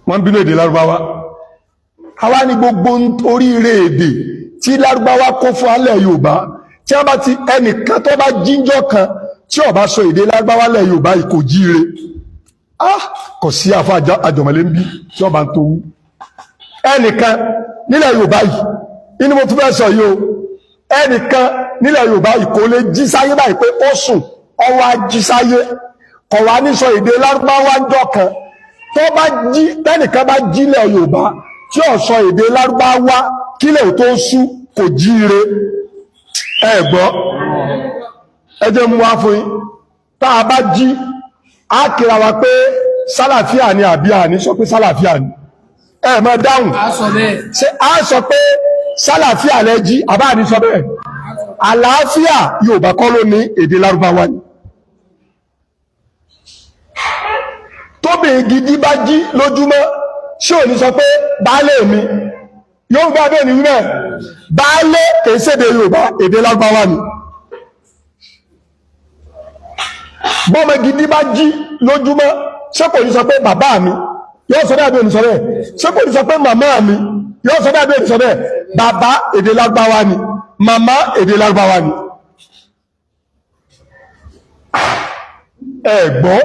wọ́n bínú èdè lárúbáwá àwa ní gbogbo oríire èdè tí lárúbáwá kó fún alẹ́ Yorùbá tí wọ́n bá ti ẹnìkan tó bá jíjọ́ kan tí ó bá sọ èdè lárúbáwá lẹ́ Yorùbá yìí kò jíire kò sí àfa àjọmọ̀lẹ́ ń bí tí wọ́n bá ń tó wú ẹnìkan nílẹ̀ Yorùbá yìí inú mo tún fẹ́ sọ yìí o ẹnìkan nílẹ̀ Yorùbá yìí kò lè jí sáyé báyìí pé ó sùn ọwọ́ ají sáyé kò wá ní sọ èdè lárúbáwá jọ kan tó bá jí tẹ́nìkan bá jílẹ̀ Yorùbá tí ó sọ èdè lárúbáwá kílẹ̀ tó sú kò jíire ẹ gbọ́ ẹ jẹ́ mú wá fún yín tá a bá jí á kíra wa pé sálàfíà ni àbí àní sọ pé sálàfíà ni ẹ mọ̀ dáhùn ṣé á sọ pé sálàfíà lẹ jí àbá àní sọ bẹ́ẹ̀ àlàáfíà Yorùbá kọ́ ló ní èdè lárúbáwá ni tóbi gidi bá jí lójúmọ́ ṣé ò ní sọ pé baálé mi yóò gbá bẹ́ẹ̀ ni wíwẹ̀ baálé kìí ṣèdè Yorùbá èdè lárúbáwá ni bọ́mọ gidi bá jí lójúmọ́ ṣé kò ní sọ pé bàbá mi yóò sọ bẹ́ẹ̀ bí ò ní sọ bẹ́ẹ̀ ṣé kò ní sọ pé màmá mi yóò sọ bẹ́ẹ̀ bí ò ní sọ bẹ́ẹ̀ bàbá èdè lárúbáwá ni màmá èdè lárúbáwá ni ẹ gbọ́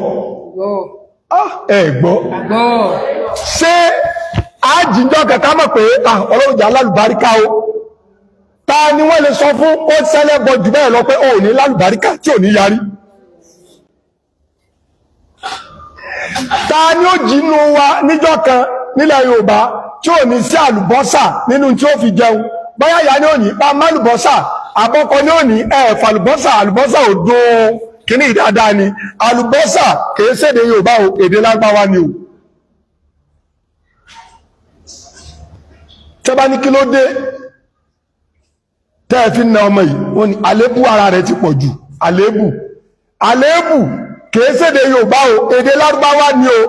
ṣé àjíjọ́ kẹta mọ̀ pé Ọlọ́run jà lálùbáríkà o ta ni wọ́n lè sọ fún ó sẹ́lẹ̀bọ̀ jù bẹ́ẹ̀ lọ pé ó ní lálùbáríkà tí ò ní yarí ta ni ó jínú wa níjọ́ kan nílẹ̀ Yorùbá tí ò ní sí àlùbọ́sà nínú tí ó fi jẹun bóyá ìyá ni ò ní pa málùbọ́sà àbọ́kọ ni ò ní ẹ̀fà àlùbọ́sà ò dùn kíní ìdáadáa ni àlùbọ́sà kìí ṣèdè Yorùbá o èdè Lárúbáwá ni o tẹ́bá ní kí ló dé tẹ́ẹ̀fí na ọmọ yìí wọ́n ní àlébù ara rẹ̀ ti pọ̀ jù àlébù kìí ṣèdè Yorùbá o èdè Lárúbáwá ni o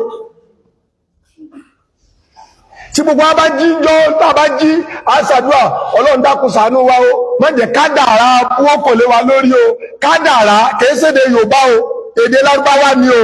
tí gbogbo wa bá jí jọ tá a bá jí àṣàdúrà Ọlọ́run dákun ṣàánú wa o má jẹ́ kádàrá wọn kò lé wa lórí o kádàrá kìí ṣèdè Yorùbá o èdè Lárúbáwá ni o